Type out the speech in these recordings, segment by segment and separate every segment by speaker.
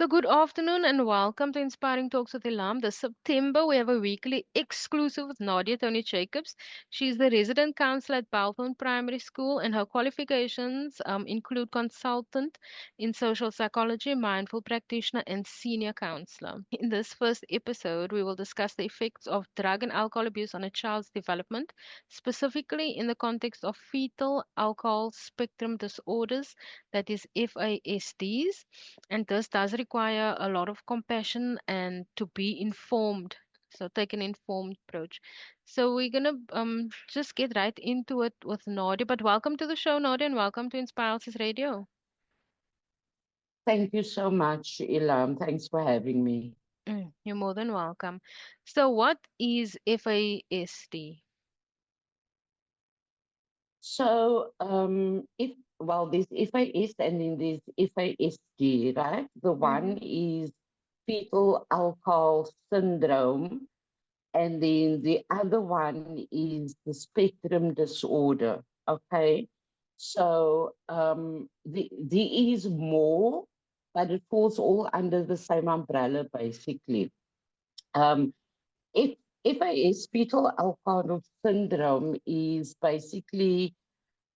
Speaker 1: So, good afternoon and welcome to Inspiring Talks with Ilham. This September, we have a weekly exclusive with Nadia-Toni Jacobs. She's the resident counselor at Balfour Primary School, and her qualifications include consultant in social psychology, mindful practitioner, and senior counselor. In this first episode, we will discuss the effects of drug and alcohol abuse on a child's development, specifically in the context of fetal alcohol spectrum disorders, that is FASDs, and this does require a lot of compassion and to be informed. So take an informed approach. So we're gonna just get right into it with Nadia. But welcome to the show, Nadia, and welcome to Inspires Radio.
Speaker 2: Thank you so much, Ilham. Thanks for having me.
Speaker 1: You're more than welcome. So what is FASD?
Speaker 2: If this FIS and then there's FISD, right? The one
Speaker 1: Mm-hmm.
Speaker 2: is fetal alcohol syndrome, and then the other one is the spectrum disorder. Okay, there is more, but it falls all under the same umbrella, basically. Um, If FAS, fetal alcohol syndrome, is basically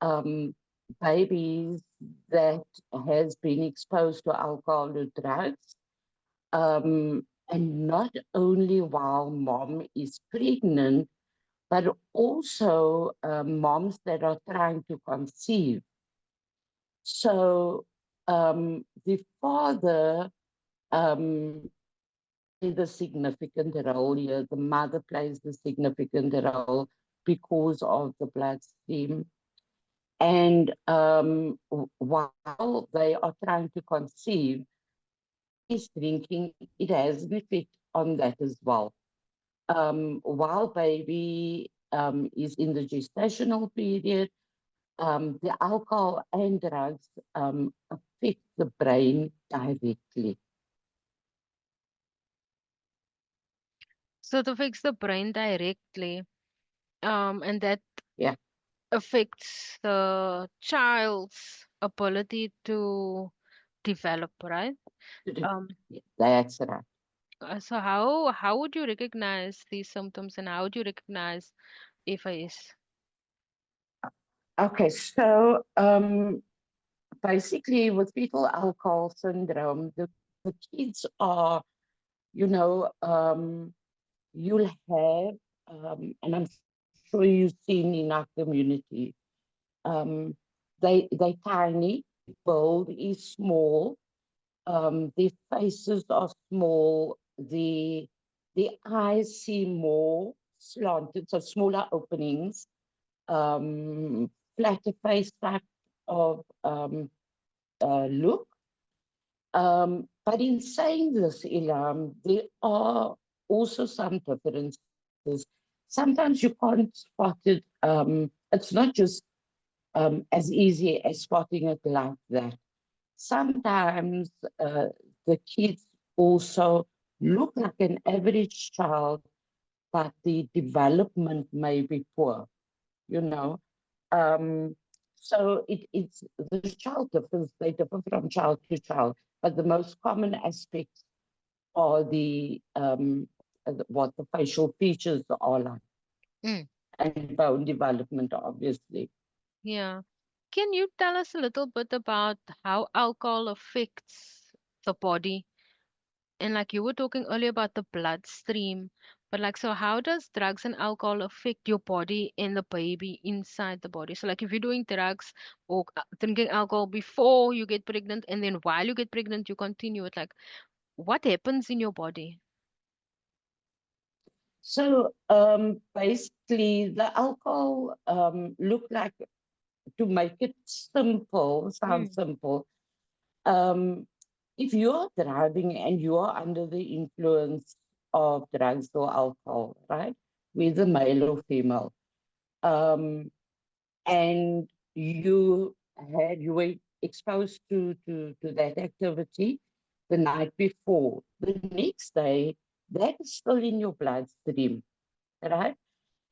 Speaker 2: um, babies that has been exposed to alcohol or drugs, and not only while mom is pregnant, but also moms that are trying to conceive. So the father um, plays a significant role here. The mother plays a significant role because of the bloodstream. And while they are trying to conceive, is drinking, it has an effect on that as well. While baby is in the gestational period, the alcohol and drugs affect the brain directly.
Speaker 1: So to fix the brain directly, and that
Speaker 2: Yeah,
Speaker 1: affects the child's ability to develop, right? Um,
Speaker 2: that's right.
Speaker 1: so how would you recognize these symptoms and how would you recognize if I is?
Speaker 2: Okay, basically with fetal alcohol syndrome, the kids are, you know, you'll have, and I'm sure you've seen in our community, um, they tiny, build is small, their faces are small, the eyes seem more slanted, so smaller openings, flatter face type of look. But in saying this, Ilham, there are also some differences. Sometimes you can't spot it. It's not just as easy as spotting it like that. Sometimes uh, the kids also look like an average child, but the development may be poor, you know. Um, it's the child differs, they differ from child to child, but the most common aspects are what the facial features are like
Speaker 1: Mm,
Speaker 2: and bone development, obviously.
Speaker 1: yeah. Can you tell us a little bit about how alcohol affects the body? And like you were talking earlier about the bloodstream, but like, so how does drugs and alcohol affect your body and the baby inside the body? So like if you're doing drugs or drinking alcohol before you get pregnant and then while you get pregnant, you continue it, like what happens in your body?
Speaker 2: Basically, the alcohol look like, to make it simple, sound
Speaker 1: Mm,
Speaker 2: simple. Um, if you're driving and you are under the influence of drugs or alcohol, right, whether male or female, um, and you were exposed to that activity the night before, the next day, that is still in your bloodstream, right?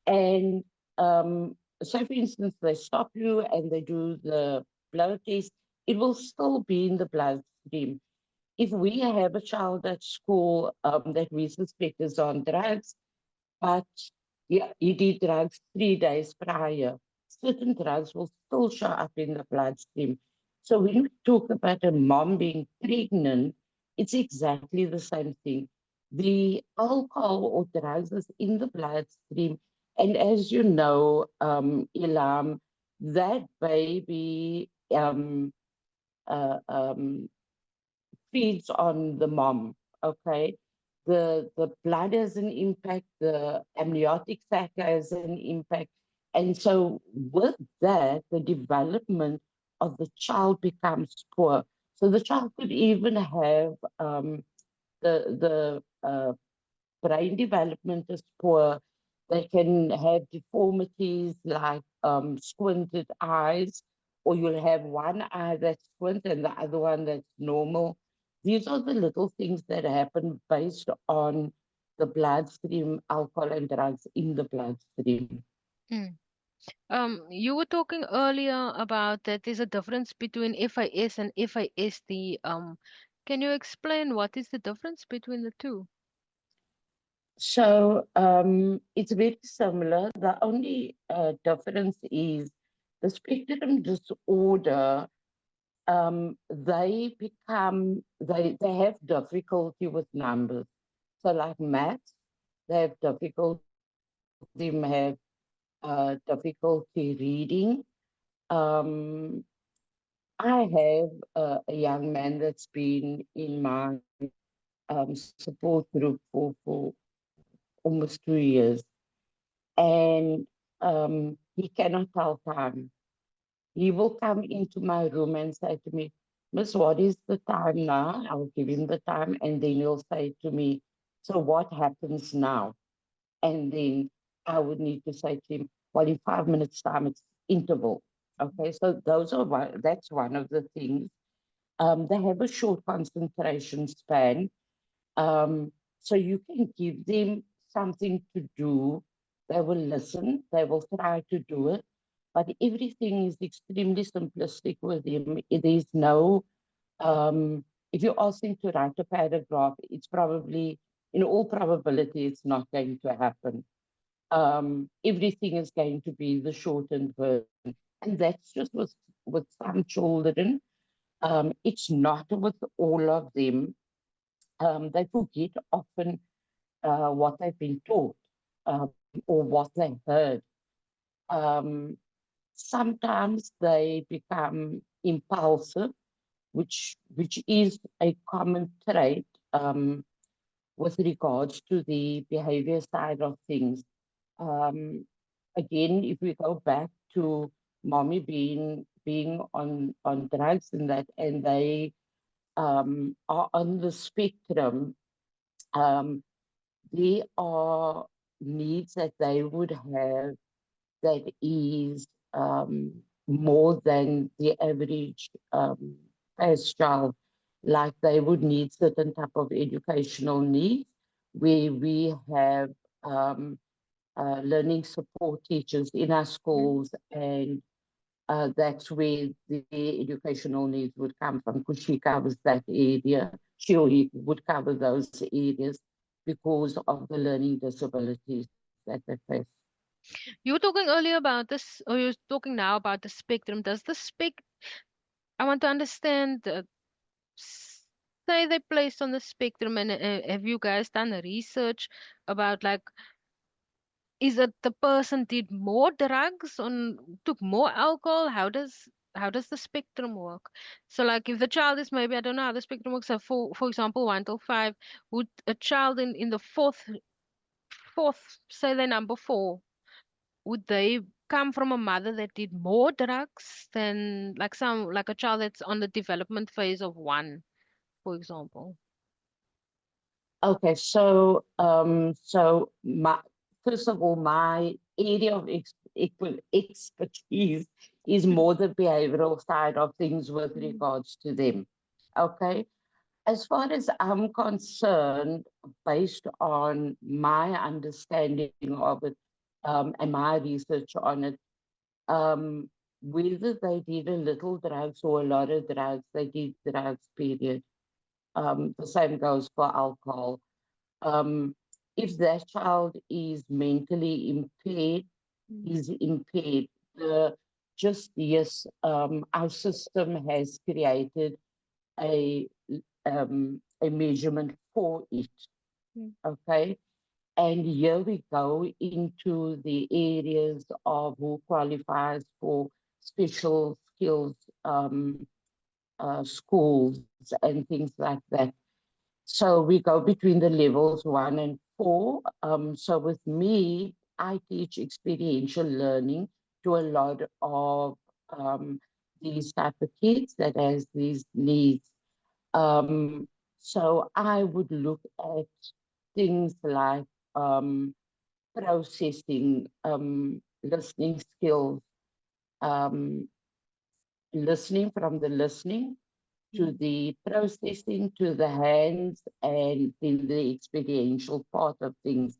Speaker 2: And so, for instance, they stop you and they do the blood test, it will still be in the bloodstream. If we have a child at school that we suspect is on drugs, but yeah, he did drugs 3 days prior, certain drugs will still show up in the bloodstream. So when we talk about a mom being pregnant, it's exactly the same thing. The alcohol or drugs is in the bloodstream. And as you know, Ilham, that baby uh, um, feeds on the mom. Okay, the blood has an impact, the amniotic sac has an impact, and so with that, the development of the child becomes poor. So the child could even have the brain development is poor. They can have deformities like squinted eyes, or you'll have one eye that's squint and the other one that's normal. These are the little things that happen based on the bloodstream, alcohol and drugs in the bloodstream.
Speaker 1: Mm. You were talking earlier about that there's a difference between FIS and FISD. Can you explain what is the difference between the two?
Speaker 2: So it's very similar. The only difference is the spectrum disorder. They have difficulty with numbers. So like maths, they have difficulty. Some of them have difficulty reading. Um, I have a young man that's been in my support group for almost 2 years, and he cannot tell time. He will come into my room and say to me, Miss, what is the time now? I'll give him the time, and then he'll say to me, so what happens now? And then I would need to say to him, well, in 5 minutes' time, it's interval. Okay, so that's one of the things. They have a short concentration span. Um, so you can give them something to do. They will listen, they will try to do it, but everything is extremely simplistic with them. There's no, if you ask them to write a paragraph, it's probably, in all probability, it's not going to happen. Everything is going to be the shortened version. And that's just with some children. It's not with all of them. They forget often what they've been taught or what they heard. Um, Sometimes they become impulsive, which is a common trait with regards to the behavior side of things. Um, Again, if we go back to mommy being on drugs and that, and they are on the spectrum, um, there are needs that they would have that is more than the average as child. Like they would need certain type of educational needs, where we have learning support teachers in our schools, and that's where the educational needs would come from, because she covers that area. She or he would cover those areas because of the learning disabilities that they face.
Speaker 1: You were talking earlier about this, or you're talking now about the spectrum. I want to understand, say they're placed on the spectrum, and have you guys done research about like, is it the person did more drugs or took more alcohol? How does the spectrum work? So like if the child is maybe, I don't know how the spectrum works. So for example, 1 to 5, would a child in the fourth, say they're number 4, would they come from a mother that did more drugs than like a child that's on the development phase of 1, for example?
Speaker 2: Okay, so my first of all, my area of expertise is more the behavioral side of things with
Speaker 1: Mm.
Speaker 2: regards to them. Okay, as far as I'm concerned, based on my understanding of it and my research on it, um, whether they did a little drugs or a lot of drugs, they did drugs, period. The same goes for alcohol. Um, if that child is mentally impaired,
Speaker 1: Mm,
Speaker 2: is impaired. The, just yes, our system has created a a measurement for it.
Speaker 1: mm,
Speaker 2: Okay, and here we go into the areas of who qualifies for special skills schools and things like that. So we go between the levels 1 and 4. So with me, I teach experiential learning to a lot of um, these type of kids that has these needs. Um, so I would look at things like processing, listening skills, um, listening from the listening to
Speaker 1: mm.
Speaker 2: the processing, to the hands, and then the experiential part of things.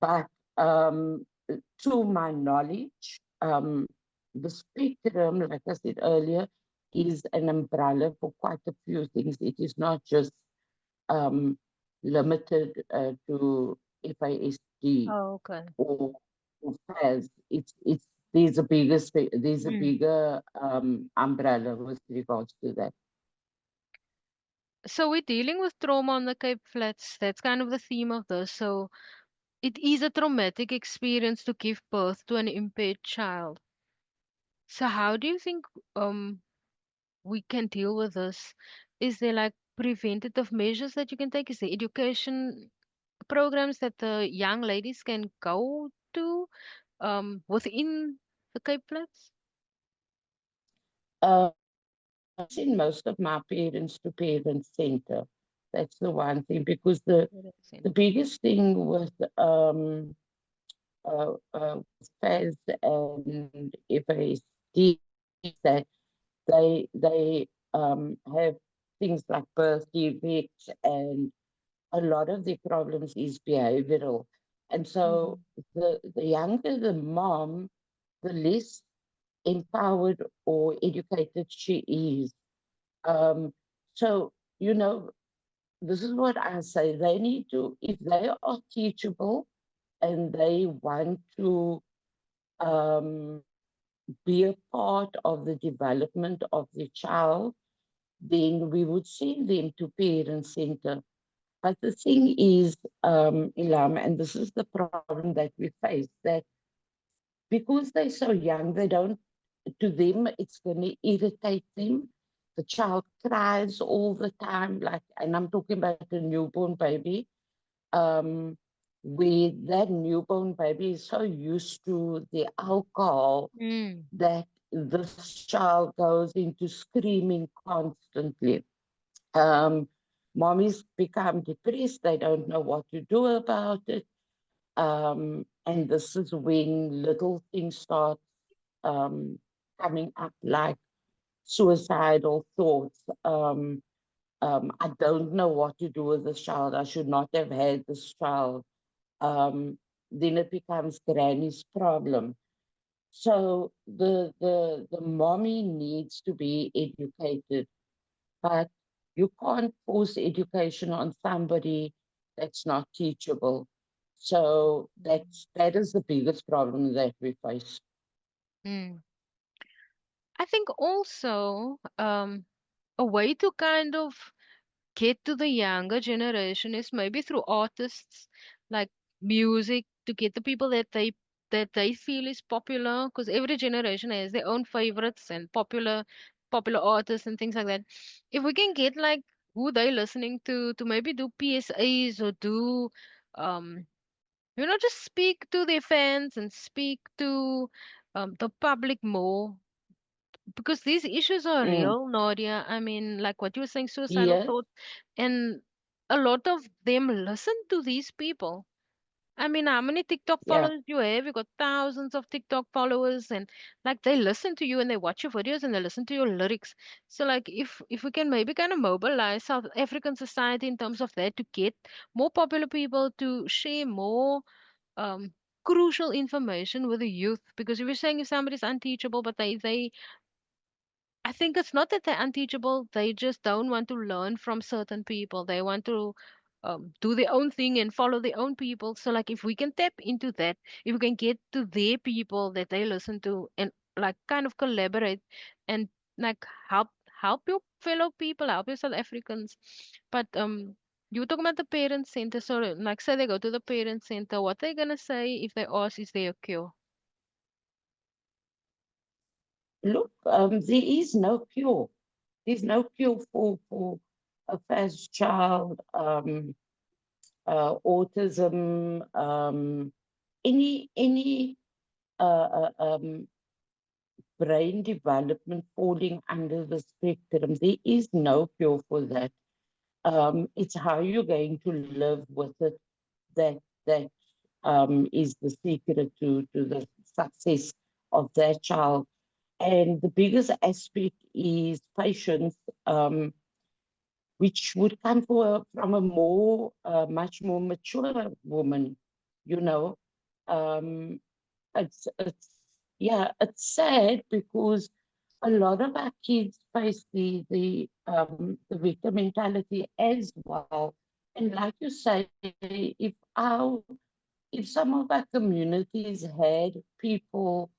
Speaker 2: But to my knowledge, the spectrum, like I said earlier, is an umbrella for quite a few things. It is not just um, limited to FASD
Speaker 1: Oh, okay.
Speaker 2: or, or FAS. It's there's a bigger there's a
Speaker 1: Mm.
Speaker 2: bigger umbrella with regards to that.
Speaker 1: So we're dealing with trauma on the Cape Flats. That's kind of the theme of this. So it is a traumatic experience to give birth to an impaired child. So how do you think we can deal with this? Is there like preventative measures that you can take? Is there education programs that the young ladies can go to within the Cape Flats?
Speaker 2: Uh, I've seen most of my parents to parent center. That's the one thing because
Speaker 1: Parent
Speaker 2: the
Speaker 1: center.
Speaker 2: biggest thing with FAS and FASD is that they have things like birth defects, and a lot of the problems is behavioral. And so
Speaker 1: Mm.
Speaker 2: the younger the mom, the less empowered or educated she is. Um, so, you know, this is what I say. They need to, if they are teachable and they want to um, be a part of the development of the child, then we would send them to parent center. But the thing is, Ilham, and this is the problem that we face, that because they're so young, they don't, to them, it's going to irritate them. The child cries all the time, like, and I'm talking about a newborn baby, um, where that newborn baby is so used to the alcohol
Speaker 1: Mm.
Speaker 2: that this child goes into screaming constantly. Um, Mommies become depressed, they don't know what to do about it. And this is when little things start um, coming up like suicidal thoughts. I don't know what to do with this child. I should not have had this child. Then it becomes granny's problem. So the mommy needs to be educated, but you can't force education on somebody that's not teachable. So that is the biggest problem that we face.
Speaker 1: Mm. I think also a way to kind of get to the younger generation is maybe through artists like music to get the people that they feel is popular because every generation has their own favorites and popular artists and things like that. If we can get like who they listening to maybe do PSAs or do um just speak to their fans and speak to the public more because these issues are
Speaker 2: Mm,
Speaker 1: real, Nadia. I mean, like what you were saying, suicidal
Speaker 2: yes,
Speaker 1: thoughts, and a lot of them listen to these people. I mean, how many TikTok
Speaker 2: yeah.
Speaker 1: followers you have? You got thousands of TikTok followers, and like they listen to you and they watch your videos and they listen to your lyrics. So, like, if we can maybe kind of mobilize South African society in terms of that to get more popular people to share more um crucial information with the youth, because if you're saying if somebody's unteachable, but they I think it's not that they're unteachable, they just don't want to learn from certain people. They want to do their own thing and follow their own people. So, like, if we can tap into that, if we can get to their people that they listen to and, like, kind of collaborate and, like, help your fellow people, help your South Africans. But, you were talking about the parent center. So, like, say they go to the parent center, what they gonna say if they ask, is there a cure?
Speaker 2: Look, there is no cure. There's no cure for a first child, autism, any brain development falling under the spectrum. There is no cure for that. It's how you're going to live with it that is the secret to the success of that child. And the biggest aspect is patience, which would come from a much more mature woman, you know. Um, it's yeah, it's sad because a lot of our kids face the victim mentality as well. And like you say, if some of our communities had people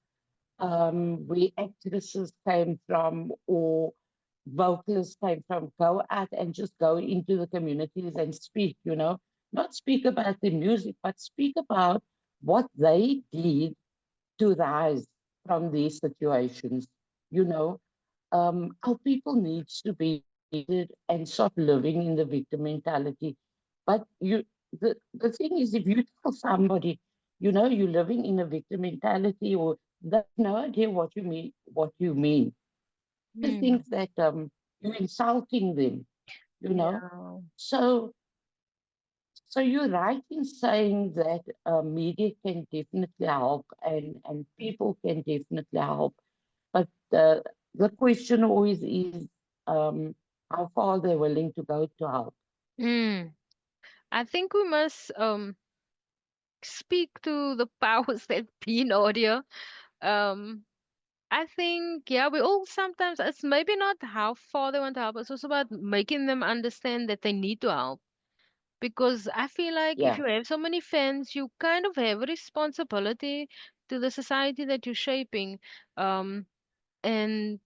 Speaker 2: where actresses came from or vocalists came from, go out and just go into the communities and speak, not speak about the music, but speak about what they did to rise from these situations. You know, our people needs to be and stop living in the victim mentality. But the thing is, if you tell somebody, you're living in a victim mentality, or they have no idea what you mean. They think
Speaker 1: Hmm.
Speaker 2: that you're insulting them, you know.
Speaker 1: Yeah.
Speaker 2: So so you're right in saying that media can definitely help, and people can definitely help. But the question always is how far they're willing to go to help.
Speaker 1: Mm. I think we must speak to the powers that be in audio. Um, I think, yeah, we all sometimes, it's maybe not how far they want to help, it's also about making them understand that they need to help. Because I feel like if
Speaker 2: Yeah.
Speaker 1: you have so many fans, you kind of have a responsibility to the society that you're shaping. Um, and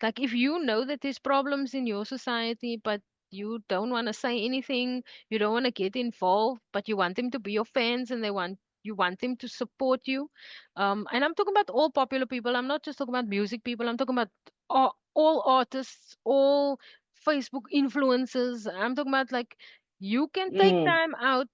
Speaker 1: like, if you know that there's problems in your society, but you don't want to say anything, you don't want to get involved, but you want them to be your fans and you want them to support you. And I'm talking about all popular people. I'm not just talking about music people. I'm talking about all artists, all Facebook influencers. I'm talking about, like, you can take
Speaker 2: Mm,
Speaker 1: time out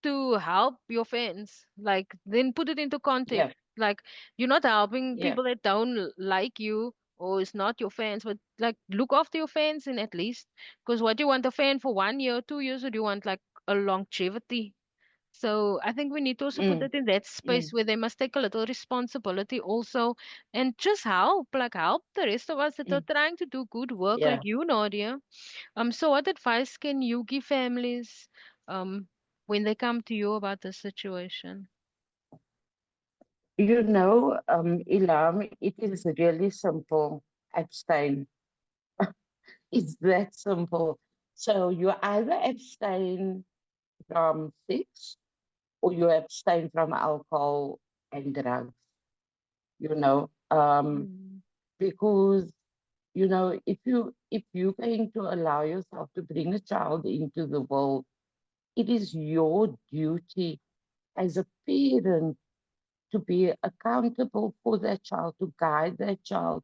Speaker 1: to help your fans. Like, then put it into
Speaker 2: yeah.
Speaker 1: context. Like, you're not helping
Speaker 2: Yeah.
Speaker 1: people that don't like you or is not your fans, but, like, look after your fans in at least. Because what, you want a fan for 1 year, 2 years, or do you want, like, a longevity? So I think we need to also put
Speaker 2: Mm,
Speaker 1: it in that space
Speaker 2: mm,
Speaker 1: where they must take a little responsibility also and just help, like, help the rest of us that are
Speaker 2: mm,
Speaker 1: trying to do good work, like
Speaker 2: yeah.
Speaker 1: you, Nadia. So what advice can you give families when they come to you about this situation?
Speaker 2: Ilham, it is really simple. Abstain. It's that simple. So you either abstain from sex or you abstain from alcohol and drugs, you know,
Speaker 1: Mm.
Speaker 2: because if you're going to allow yourself to bring a child into the world, it is your duty as a parent to be accountable for that child, to guide that child,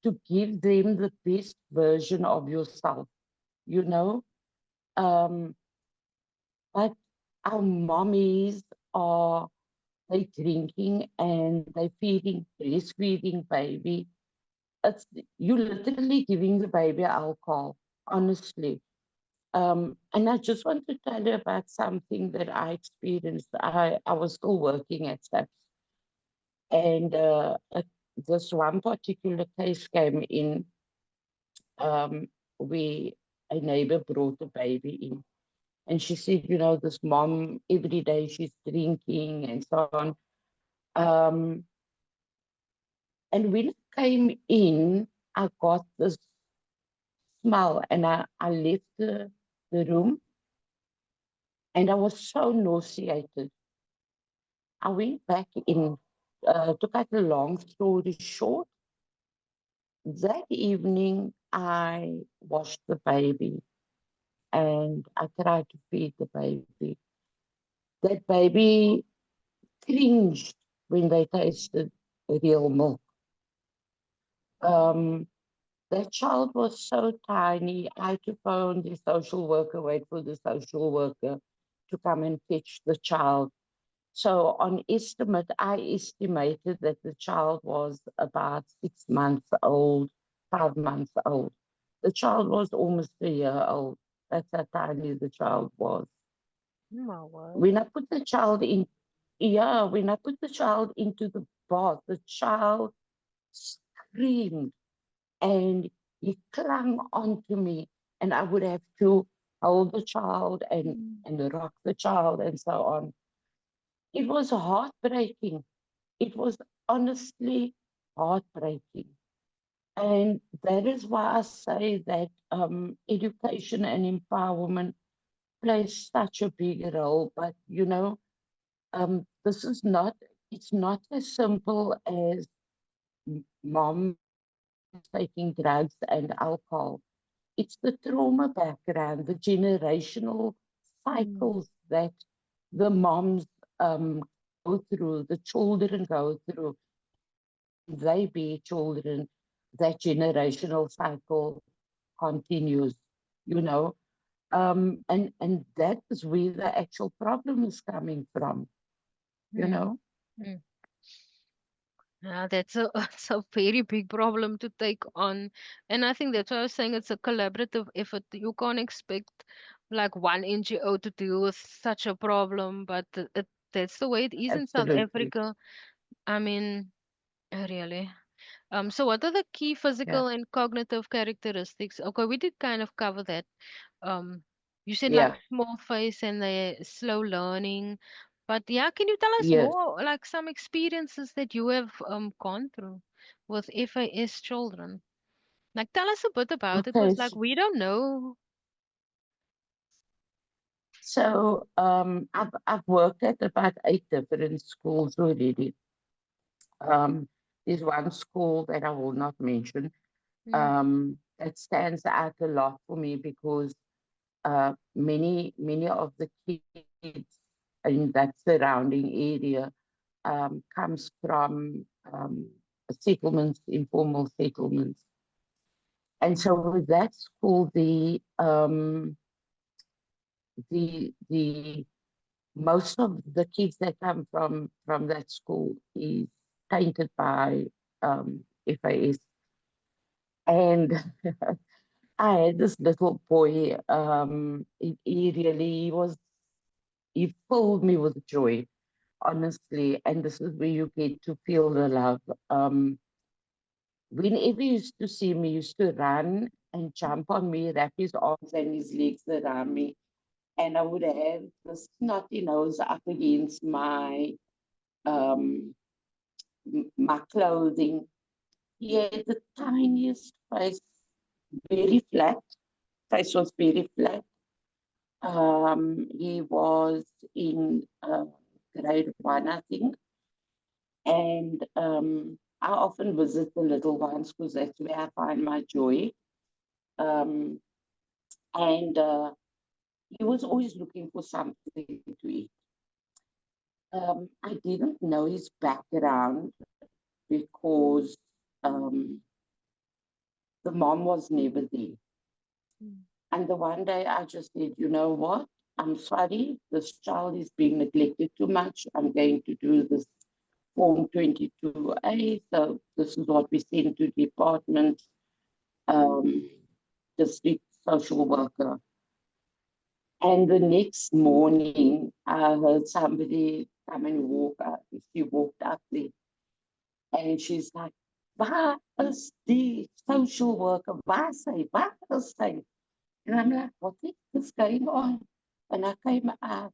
Speaker 2: to give them the best version of yourself, you know. Um, but our mommies are they drinking and they feeding, breastfeeding baby. It's you literally giving the baby alcohol, honestly. And I just want to tell you about something that I experienced. I was still working at SAPS, and this one particular case came in. Um, we a neighbor brought a baby in, and she said, this mom every day she's drinking and so on. Um, and when it came in, I got this smell and I left the room and I was so nauseated. I went back in, to cut a long story short, that evening I washed the baby and I tried to feed the baby. That baby cringed when they tasted real milk. Um, that child was so tiny, I had to phone the social worker, wait for the social worker to come and fetch the child. So on estimate, I estimated that the child was about 6 months old, 5 months old. The child was almost a year old. That's how tiny the child was.
Speaker 1: My word.
Speaker 2: When I put the child in, yeah, when I put the child into the bath, the child screamed and he clung onto me, and I would have to hold the child
Speaker 1: Mm.
Speaker 2: and rock the child and so on. It was heartbreaking. It was honestly heartbreaking. And that is why I say that education and empowerment plays such a big role. But, this is not, it's not as simple as moms taking drugs and alcohol. It's the trauma background, the generational
Speaker 1: Mm.
Speaker 2: cycles that the moms go through, the children go through. And when they be children, that generational cycle continues, you know. And that is where the actual problem is coming from, you
Speaker 1: Mm.
Speaker 2: know.
Speaker 1: Mm. Yeah, that's a it's a very big problem to take on. And I think that's why I was saying it's a collaborative effort. You can't expect like one NGO to deal with such a problem, but that's the way it is in South
Speaker 2: Absolutely.
Speaker 1: Africa. I mean, really. So what are the key
Speaker 2: Yeah.
Speaker 1: physical and cognitive characteristics? Okay, we did kind of cover that. Um, you said like
Speaker 2: Yeah.
Speaker 1: small face and the slow learning. But yeah, can you tell us
Speaker 2: Yes.
Speaker 1: more, like some experiences that you have gone through with FAS children? Like tell us a bit about it,
Speaker 2: Okay.
Speaker 1: because like we don't know.
Speaker 2: So I've worked at about 8 different schools already. Um, there's one school that I will not mention
Speaker 1: Mm,
Speaker 2: that stands out a lot for me because many of the kids in that surrounding area comes from settlements, informal settlements, and so with that school, the most of the kids that come from that school is tainted by FAS. And I had this little boy. He filled me with joy, honestly. And this is where you get to feel the love. Whenever he used to see me, he used to run and jump on me, wrap his arms and his legs around me. And I would have the snotty nose up against um, my clothing. He had the tiniest face, very flat. Face was very flat. He was in grade one, I think. And I often visit the little ones because that's where I find my joy. Um, and he was always looking for something to eat. I didn't know his background because um, the mom was never there.
Speaker 1: mm,
Speaker 2: And the one day I just said, you know what? I'm sorry, this child is being neglected too much. I'm going to do this Form 22A. So this is what we send to department, um, district social worker. And the next morning, I heard somebody come and walk up. She walked up there and she's like, waar is die social worker? Waar sy? Waar is sy? And I'm like, what is going on? And I came up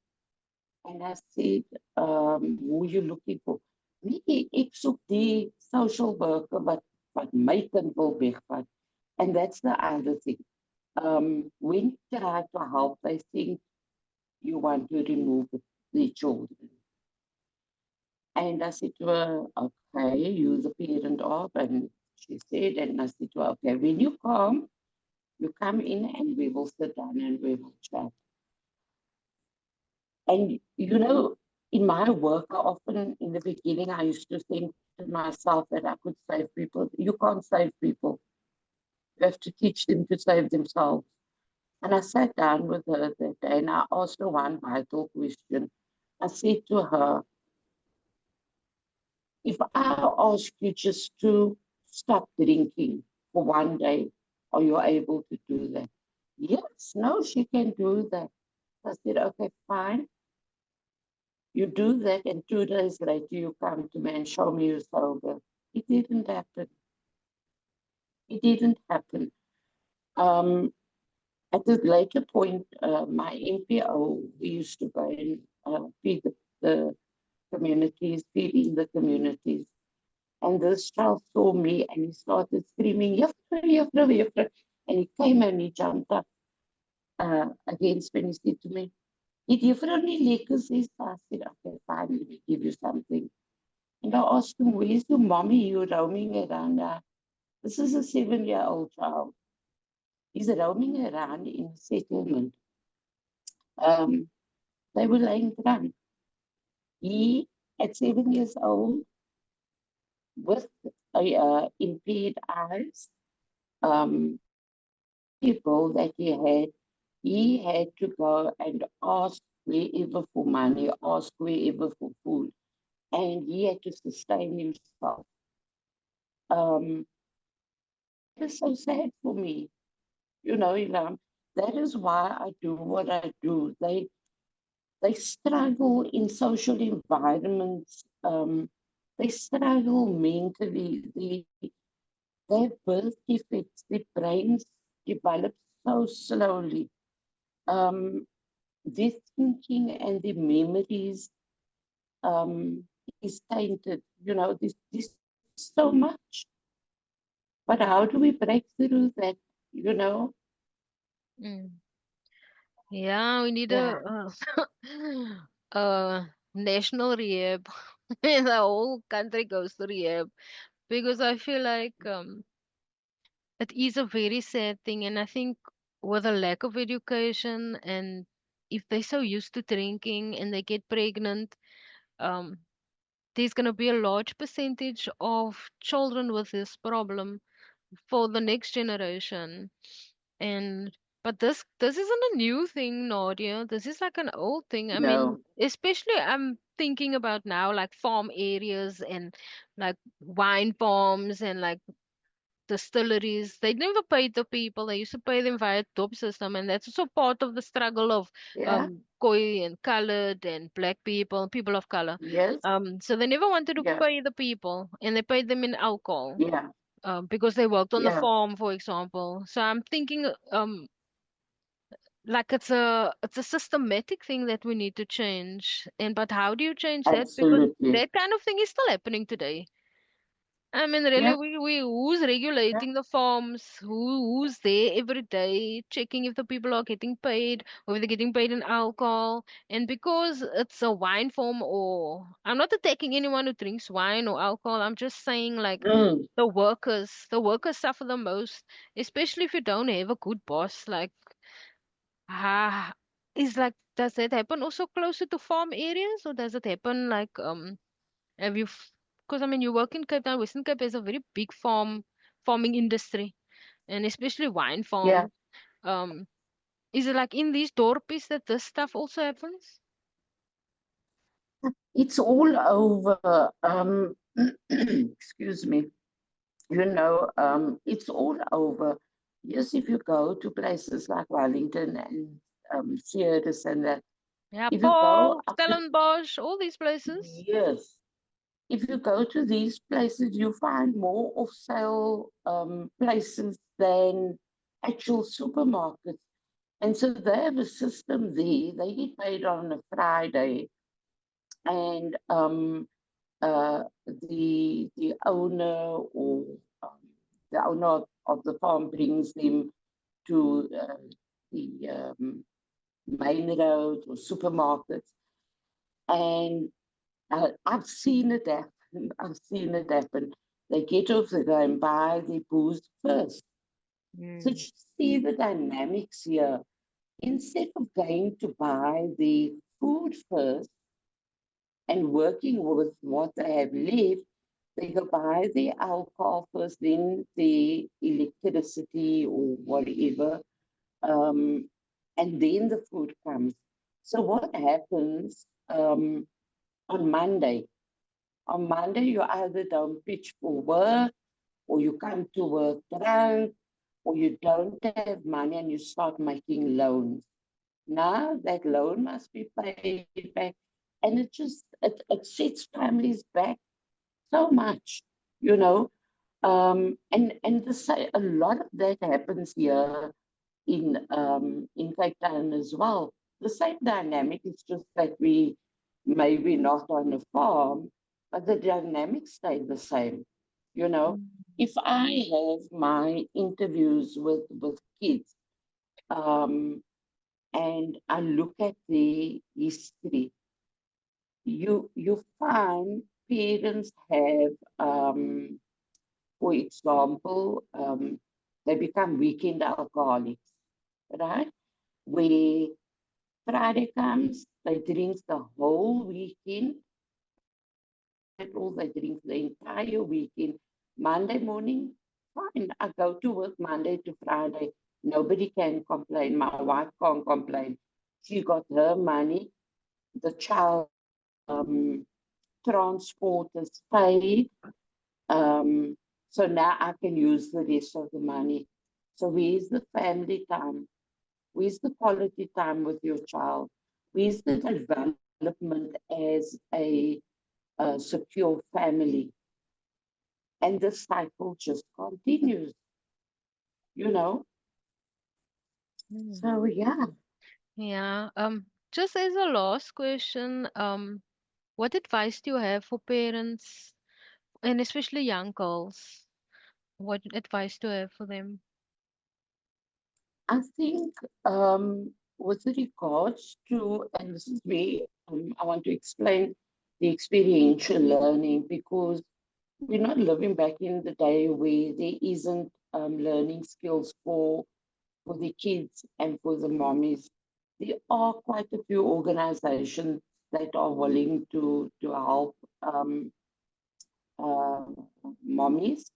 Speaker 2: and I said, who are you looking for? Nee, ek soek die social worker wat wegvat, my kind wil wegvat. And that's the other thing. When you try to help, they think you want to remove the children. And I said to her, okay, you the parent of, and she said, and I said to her, okay, when you come in and we will sit down and we will chat. And in my work, often in the beginning, I used to think to myself that I could save people. You can't save people. You have to teach them to save themselves. And I sat down with her that day and I asked her one vital question. I said to her, if I ask you just to stop drinking for one day, are you able to do that? Yes, no, she can do that. I said, okay, fine. You do that, and 2 days later you come to me and show me you're sober. It didn't happen. It didn't happen. Um, at this later point, my MPO, we used to go and feed the communities, feeding the communities. And this child saw me and he started screaming, Juffrou, Juffrou, Juffrou. And he came and he jumped up against me and he said to me, "If Juffrou nie lekker is," I said, okay, fine, let me give you something. And I asked him, where's your mommy? You're roaming around. This is a 7-year-old child. He's roaming around in the settlement. Um, they were laying drunk. He, at 7 years old, with impaired eyes, people that he had to go and ask wherever for money, ask wherever for food, and he had to sustain himself. Um, it was so sad for me, Ilham. That is why I do what I do. They struggle in social environments. They struggle mentally. They have birth defects. Their brains develop so slowly. Um, their thinking and their memories is tainted. There's so much. But how do we break through that? You know?
Speaker 1: Mm. Yeah, we need
Speaker 2: Yeah,
Speaker 1: national rehab. The whole country goes to rehab because I feel like it is a very sad thing, and I think with a lack of education and if they're so used to drinking and they get pregnant, um, there's gonna be a large percentage of children with this problem for the next generation. And but this isn't a new thing, Nadia. This is like an old thing. I
Speaker 2: no.
Speaker 1: mean, especially I'm thinking about now like farm areas and like wine farms and like distilleries. They never paid the people. They used to pay them via top system, and that's also part of the struggle of
Speaker 2: Yeah,
Speaker 1: Khoi and colored and black people, people of color.
Speaker 2: yes,
Speaker 1: So they never wanted to
Speaker 2: yeah,
Speaker 1: pay the people, and they paid them in alcohol.
Speaker 2: yeah,
Speaker 1: Because they worked on the
Speaker 2: yeah,
Speaker 1: farm, for example. So I'm thinking, like it's a systematic thing that we need to change. And but how do you change that? Because
Speaker 2: absolutely.
Speaker 1: that kind of thing is still happening today. I mean, really,
Speaker 2: Yeah,
Speaker 1: we who's
Speaker 2: yeah,
Speaker 1: regulating the farms? Who's there every day checking if the people are getting paid or if they're getting paid in alcohol? And because it's a wine farm, or I'm not attacking anyone who drinks wine or alcohol. I'm just saying like
Speaker 2: mm,
Speaker 1: the workers suffer the most, especially if you don't have a good boss. Like, ah, is like does that happen also closer to farm areas, or does it happen like have you? Because I mean, you work in Cape Town. Western Cape has a very big farming industry, and especially wine
Speaker 2: yeah.
Speaker 1: farms. Um, is it like in these dorpies that this stuff also happens?
Speaker 2: It's all over. Excuse me. It's all over. Yes, if you go to places like Wellington and Sierras and that,
Speaker 1: Yeah,
Speaker 2: if you go
Speaker 1: Paul,
Speaker 2: up to,
Speaker 1: Stellenbosch, all these places.
Speaker 2: yes, if you go to these places, you find more off sale places than actual supermarkets. And so they have a system there. They get paid on a Friday, and the owner or the owner of the farm brings them to the main road or supermarkets. And I've seen it happen. I've seen it happen. They get off, they go and buy the booze first. So
Speaker 1: Mm.
Speaker 2: you see the dynamics here. Instead of going to buy the food first and working with what they have left, they go buy the alcohol first, then the electricity or whatever, um, and then the food comes. So what happens on Monday? On Monday, you either don't pitch for work, or you come to work drunk, or you don't have money and you start making loans. Now that loan must be paid back. And it sets families back so much, you know. And a lot of that happens here in Cape Town as well. The same dynamic, it's just that we maybe not on a farm, but the dynamics stay the same. You know,
Speaker 1: Mm.
Speaker 2: if I have my interviews with kids, um, and I look at the history, you find parents have, for example, they become weekend alcoholics, right? Where Friday comes, they drink the whole weekend. At all, they drink the entire weekend. Monday morning, fine. I go to work Monday to Friday. Nobody can complain. My wife can't complain. She got her money. The child transport is paid. Um, so now I can use the rest of the money. So where's the family time? Where's the quality time with your child? Where's the development as a secure family? And the cycle just continues, you know?
Speaker 1: Mm.
Speaker 2: So, yeah,
Speaker 1: Yeah. Just as a last question, what advice do you have for parents and especially young girls? What advice do you have for them?
Speaker 2: I think with regards to, and this is where I want to explain the experiential learning because we're not living back in the day where there isn't learning skills for the kids and for the mommies. There are quite a few organizations that are willing to help um, uh, mommies,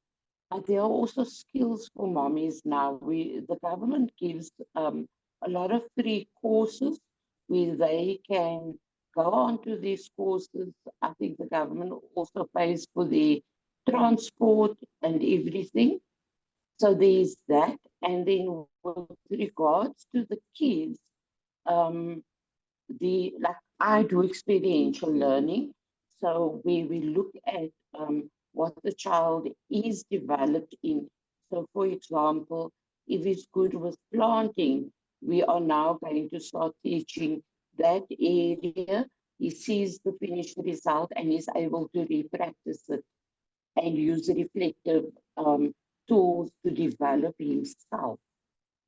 Speaker 2: but there are also skills for mommies now. The government gives a lot of free courses where they can go onto these courses. I think the government also pays for the transport and everything. So there's that. And then with regards to the kids, um, like I do experiential learning. So we look at what the child is developed in. So for example, if he's good with planting, we are now going to start teaching that area. He sees the finished result and is able to repractice it and use reflective um, tools to develop himself.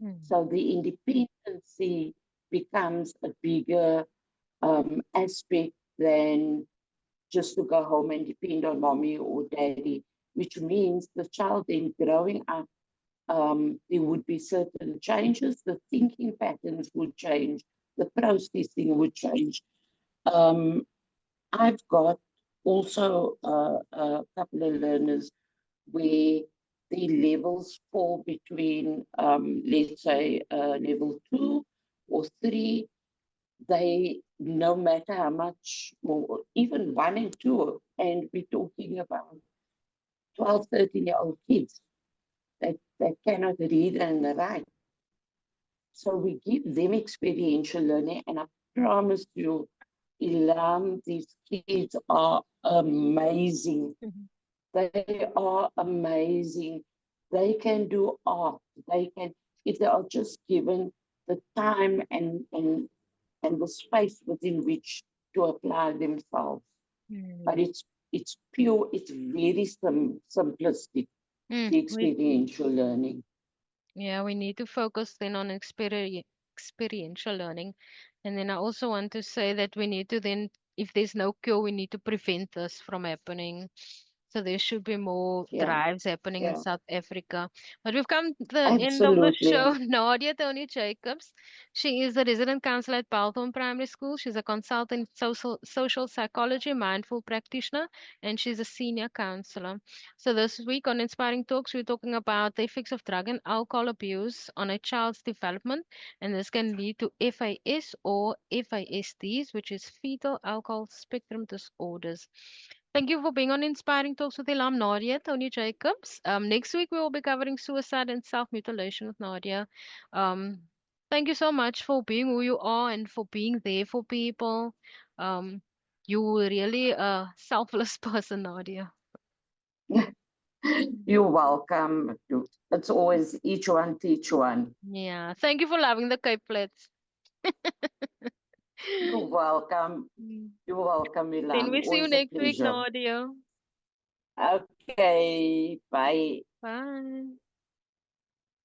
Speaker 1: Mm.
Speaker 2: So the independency becomes a bigger aspect than just to go home and depend on mommy or daddy, which means the child then growing up, there would be certain changes, the thinking patterns would change, the processing would change. Um, I've got also a couple of learners where the levels fall between, let's say, level 2 or 3. They, no matter how much more, even 1 and 2, and we're talking about 12, 13-year-old kids that cannot read and write. So we give them experiential learning, and I promise you, Ilham, these kids are amazing.
Speaker 1: Mhm.
Speaker 2: They are amazing. They can do art. They can, if they are just given the time and the space within which to apply themselves. But
Speaker 1: Mm.
Speaker 2: it's pure, it's very simplistic. the
Speaker 1: We
Speaker 2: experiential learning.
Speaker 1: Yeah, we need to focus then on experiential learning. And then I also want to say that we need to then, if there's no cure, we need to prevent this from happening. So there should be more
Speaker 2: Yeah,
Speaker 1: drives happening in
Speaker 2: yeah,
Speaker 1: South Africa. But we've come to the end of the
Speaker 2: absolutely.
Speaker 1: show. Nadia-Toni Jacobs. She is the resident counselor at Balthorn Primary School. She's a consultant social psychology, mindful practitioner, and she's a senior counselor. So this week on Inspiring Talks, we're talking about the effects of drug and alcohol abuse on a child's development, and this can lead to FAS or FASDs, which is fetal alcohol spectrum disorders. Thank you for being on Inspiring Talks with Ilham, Nadia-Toni Jacobs. Next week we will be covering suicide and self-mutilation with Nadia. Um, Thank you so much for being who you are and for being there for people. Um, you really a selfless person, Nadia.
Speaker 2: You're welcome. It's always each one teach one.
Speaker 1: Yeah, thank you for loving the Cape Flats.
Speaker 2: You're welcome.
Speaker 1: Mm.
Speaker 2: You're welcome,
Speaker 1: Then
Speaker 2: Ilham.
Speaker 1: we see you
Speaker 2: Always a
Speaker 1: next week,
Speaker 2: pleasure.
Speaker 1: Nadia.
Speaker 2: Okay, bye.
Speaker 1: Bye.